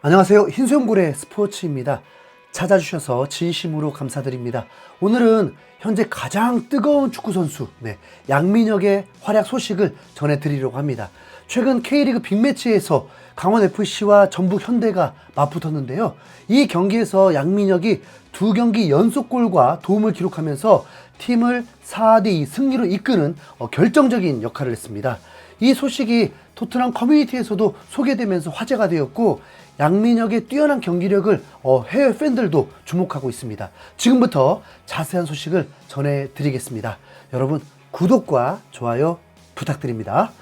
안녕하세요. 흰수염고래 스포츠입니다. 찾아주셔서 진심으로 감사드립니다. 오늘은 현재 가장 뜨거운 축구선수 양민혁의 활약 소식을 전해드리려고 합니다. 최근 K리그 빅매치에서 강원FC와 전북현대가 맞붙었는데요. 이 경기에서 양민혁이 2경기 연속골과 도움을 기록하면서 팀을 4대2 승리로 이끄는 결정적인 역할을 했습니다. 이 소식이 토트넘 커뮤니티에서도 소개되면서 화제가 되었고, 양민혁의 뛰어난 경기력을 해외 팬들도 주목하고 있습니다. 지금부터 자세한 소식을 전해드리겠습니다. 여러분, 구독과 좋아요 부탁드립니다.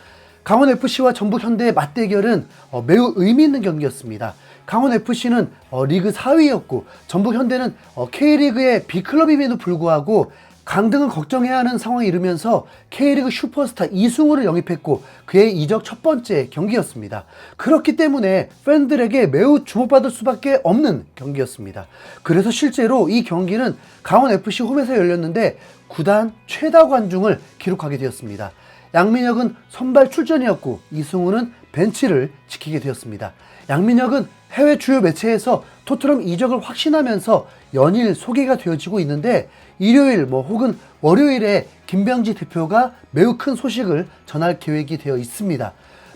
강원FC와 전북현대의 맞대결은 매우 의미 있는 경기였습니다. 강원FC는 리그 4위였고 전북현대는 K리그의 B클럽임에도 불구하고 강등을 걱정해야 하는 상황에 이르면서 K리그 슈퍼스타 이승우를 영입했고 그의 이적 첫 번째 경기였습니다. 그렇기 때문에 팬들에게 매우 주목받을 수밖에 없는 경기였습니다. 그래서 실제로 이 경기는 강원FC 홈에서 열렸는데 구단 최다 관중을 기록하게 되었습니다. 양민혁은 선발 출전이었고 이승우는 벤치를 지키게 되었습니다. 양민혁은 해외 주요 매체에서 토트넘 이적을 확신하면서 연일 소개가 되어지고 있는데, 일요일 혹은 월요일에 김병지 대표가 매우 큰 소식을 전할 계획이 되어 있습니다.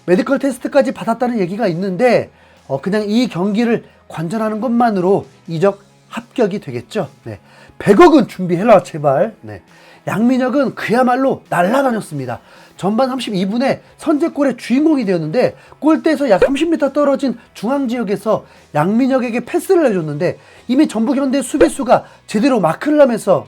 메디컬 테스트까지 받았다는 얘기가 있는데 그냥 이 경기를 관전하는 것만으로 이적 합격이 되겠죠. 100억은 준비해라 제발. 양민혁은 그야말로 날아다녔습니다. 전반 32분에 선제골의 주인공이 되었는데, 골대에서 약 30m 떨어진 중앙지역에서 양민혁에게 패스를 해줬는데 이미 전북현대 수비수가 제대로 마크를 하면서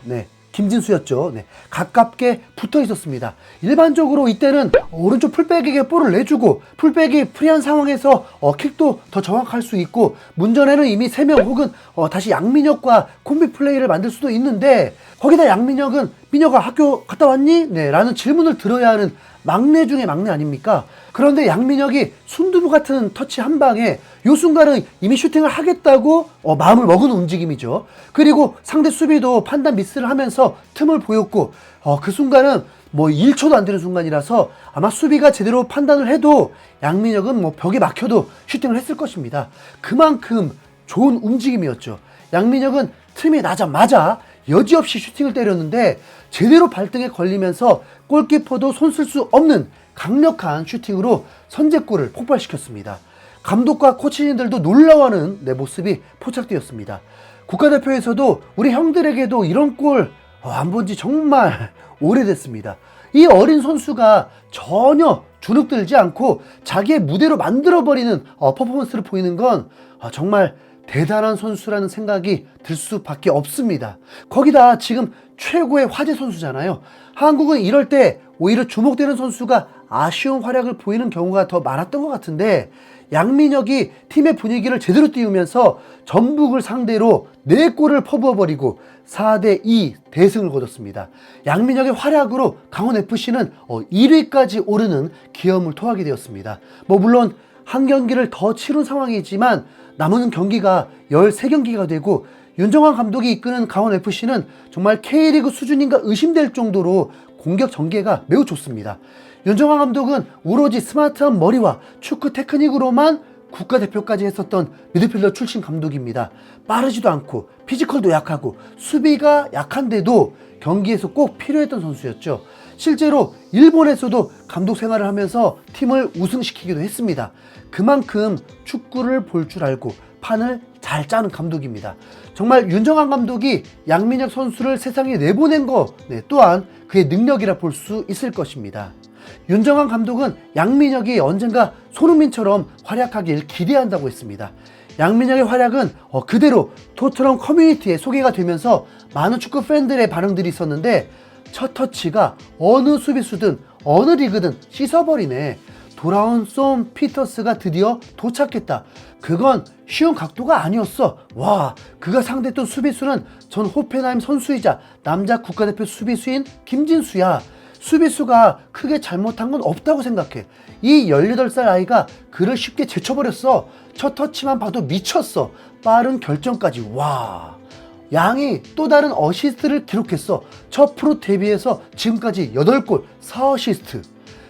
김진수였죠. 가깝게 붙어 있었습니다. 일반적으로 이때는 오른쪽 풀백에게 볼을 내주고 풀백이 프리한 상황에서 킥도 더 정확할 수 있고, 문전에는 이미 3명 혹은 다시 양민혁과 콤비 플레이를 만들 수도 있는데, 거기다 양민혁은 민혁아 학교 갔다 왔니? 라는 질문을 들어야 하는 막내 중에 막내 아닙니까? 그런데 양민혁이 순두부 같은 터치 한 방에 요 순간은 이미 슈팅을 하겠다고 마음을 먹은 움직임이죠. 그리고 상대 수비도 판단 미스를 하면서 틈을 보였고 그 순간은 1초도 안 되는 순간이라서 아마 수비가 제대로 판단을 해도 양민혁은 벽에 막혀도 슈팅을 했을 것입니다. 그만큼 좋은 움직임이었죠. 양민혁은 틈이 나자마자 여지없이 슈팅을 때렸는데 제대로 발등에 걸리면서 골키퍼도 손 쓸 수 없는 강력한 슈팅으로 선제골을 폭발시켰습니다. 감독과 코치님들도 놀라워하는 모습이 포착되었습니다. 국가대표에서도 우리 형들에게도 이런 골 안 본 지 정말 오래됐습니다. 이 어린 선수가 전혀 주눅들지 않고 자기의 무대로 만들어버리는 퍼포먼스를 보이는 건 정말 대단한 선수라는 생각이 들 수밖에 없습니다. 거기다 지금 최고의 화제 선수잖아요. 한국은 이럴 때 오히려 주목되는 선수가 아쉬운 활약을 보이는 경우가 더 많았던 것 같은데, 양민혁이 팀의 분위기를 제대로 띄우면서 전북을 상대로 4골을 퍼부어버리고 4대2 대승을 거뒀습니다. 양민혁의 활약으로 강원FC는 1위까지 오르는 기염을 토하게 되었습니다. 물론 한 경기를 더 치른 상황이지만 남은 경기가 13경기가 되고, 윤정환 감독이 이끄는 강원FC는 정말 K리그 수준인가 의심될 정도로 공격 전개가 매우 좋습니다. 윤정환 감독은 오로지 스마트한 머리와 축구 테크닉으로만 국가대표까지 했었던 미드필더 출신 감독입니다. 빠르지도 않고 피지컬도 약하고 수비가 약한데도 경기에서 꼭 필요했던 선수였죠. 실제로 일본에서도 감독 생활을 하면서 팀을 우승시키기도 했습니다. 그만큼 축구를 볼 줄 알고 판을 잘 짜는 감독입니다. 정말 윤정환 감독이 양민혁 선수를 세상에 내보낸 것 또한 그의 능력이라 볼 수 있을 것입니다. 윤정환 감독은 양민혁이 언젠가 손흥민처럼 활약하길 기대한다고 했습니다. 양민혁의 활약은 그대로 토트넘 커뮤니티에 소개가 되면서 많은 축구 팬들의 반응들이 있었는데, 첫 터치가 어느 수비수든 어느 리그든 씻어버리네. 돌아온 쏨 피터스가 드디어 도착했다. 그건 쉬운 각도가 아니었어. 와, 그가 상대했던 수비수는 전 호펜하임 선수이자 남자 국가대표 수비수인 김진수야. 수비수가 크게 잘못한 건 없다고 생각해. 이 18살 아이가 그를 쉽게 제쳐버렸어. 첫 터치만 봐도 미쳤어. 빠른 결정까지. 와, 양이 또 다른 어시스트를 기록했어. 첫 프로 데뷔해서 지금까지 8골 4어시스트.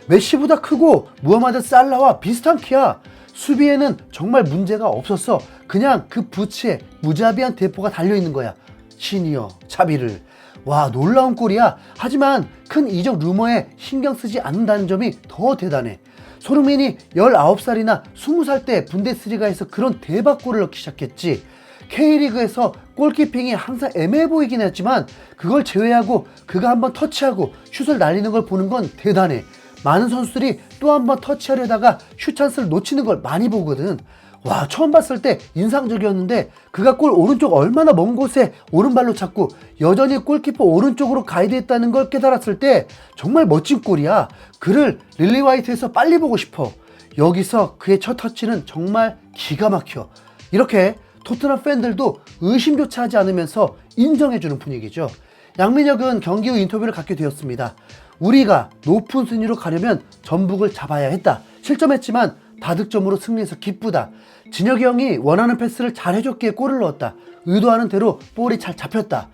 메시보다 크고 무하마드 살라와 비슷한 키야. 수비에는 정말 문제가 없었어. 그냥 그 부츠에 무자비한 대포가 달려있는 거야. 시니어 차비를. 와, 놀라운 골이야. 하지만 큰 이적 루머에 신경 쓰지 않는다는 점이 더 대단해. 손흥민이 19살이나 20살 때 분데스리가에서 그런 대박골을 넣기 시작했지. K리그에서 골키핑이 항상 애매해 보이긴 했지만 그걸 제외하고 그가 한번 터치하고 슛을 날리는 걸 보는 건 대단해. 많은 선수들이 또 한번 터치하려다가 슛 찬스를 놓치는 걸 많이 보거든. 와, 처음 봤을 때 인상적이었는데 그가 골 오른쪽 얼마나 먼 곳에 오른발로 찾고 여전히 골키퍼 오른쪽으로 가이드했다는 걸 깨달았을 때 정말 멋진 골이야. 그를 릴리 화이트에서 빨리 보고 싶어. 여기서 그의 첫 터치는 정말 기가 막혀. 이렇게 토트넘 팬들도 의심조차 하지 않으면서 인정해주는 분위기죠. 양민혁은 경기 후 인터뷰를 갖게 되었습니다. 우리가 높은 순위로 가려면 전북을 잡아야 했다. 실점했지만 다득점으로 승리해서 기쁘다. 진혁이 형이 원하는 패스를 잘 해줬기에 골을 넣었다. 의도하는 대로 볼이 잘 잡혔다.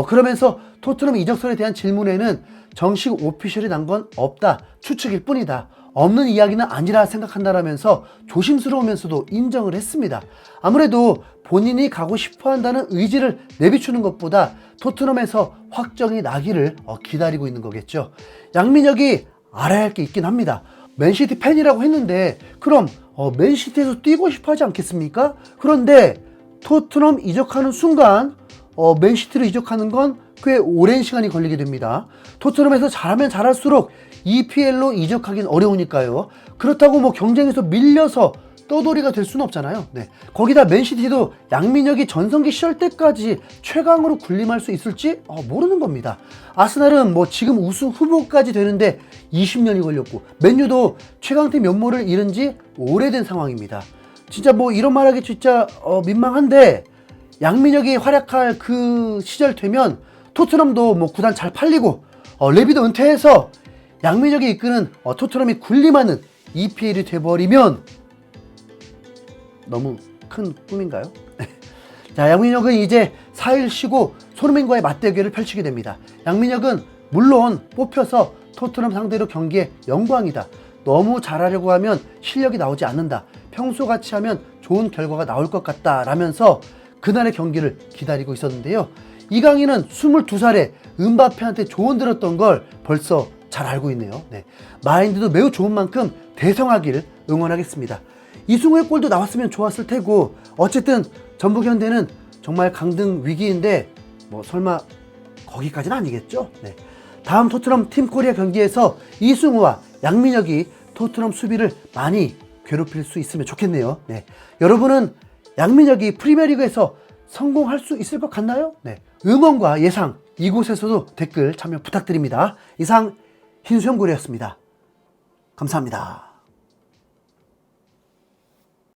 그러면서 토트넘 이적설에 대한 질문에는 정식 오피셜이 난 건 없다. 추측일 뿐이다. 없는 이야기는 아니라 생각한다라면서 조심스러우면서도 인정을 했습니다. 아무래도 본인이 가고 싶어 한다는 의지를 내비추는 것보다 토트넘에서 확정이 나기를 기다리고 있는 거겠죠. 양민혁이 알아야 할 게 있긴 합니다. 맨시티 팬이라고 했는데 그럼 맨시티에서 뛰고 싶어 하지 않겠습니까? 그런데 토트넘 이적하는 순간 맨시티로 이적하는 건 꽤 오랜 시간이 걸리게 됩니다. 토트넘에서 잘하면 잘할수록 EPL로 이적하긴 어려우니까요. 그렇다고 뭐 경쟁에서 밀려서 떠돌이가 될 수는 없잖아요. 네. 거기다 맨시티도 양민혁이 전성기 시절 때까지 최강으로 군림할 수 있을지 모르는 겁니다. 아스날은 뭐 지금 우승 후보까지 되는데 20년이 걸렸고 맨유도 최강팀 면모를 잃은 지 오래된 상황입니다. 진짜 뭐 이런 말하기 진짜 민망한데 양민혁이 활약할 그 시절 되면 토트넘도 뭐 구단 잘 팔리고 레비도 은퇴해서 양민혁이 이끄는 토트넘이 군림하는 EPL이 돼버리면 너무 큰 꿈인가요? 자, 양민혁은 이제 4일 쉬고 손흥민과의 맞대결을 펼치게 됩니다. 양민혁은 물론 뽑혀서 토트넘 상대로 경기에 영광이다. 너무 잘하려고 하면 실력이 나오지 않는다. 평소같이 하면 좋은 결과가 나올 것 같다 라면서 그날의 경기를 기다리고 있었는데요. 이강인은 22살에 은바페한테 조언 들었던 걸 벌써 잘 알고 있네요. 네. 마인드도 매우 좋은 만큼 대성하기를 응원하겠습니다. 이승우의 골도 나왔으면 좋았을 테고 어쨌든 전북 현대는 정말 강등 위기인데 뭐 설마 거기까지는 아니겠죠. 네. 다음 토트넘 팀 코리아 경기에서 이승우와 양민혁이 토트넘 수비를 많이 괴롭힐 수 있으면 좋겠네요. 네. 여러분은 양민혁이 프리미어리그에서 성공할 수 있을 것 같나요? 네. 응원과 예상 이곳에서도 댓글 참여 부탁드립니다. 이상 흰수염고래였습니다. 감사합니다.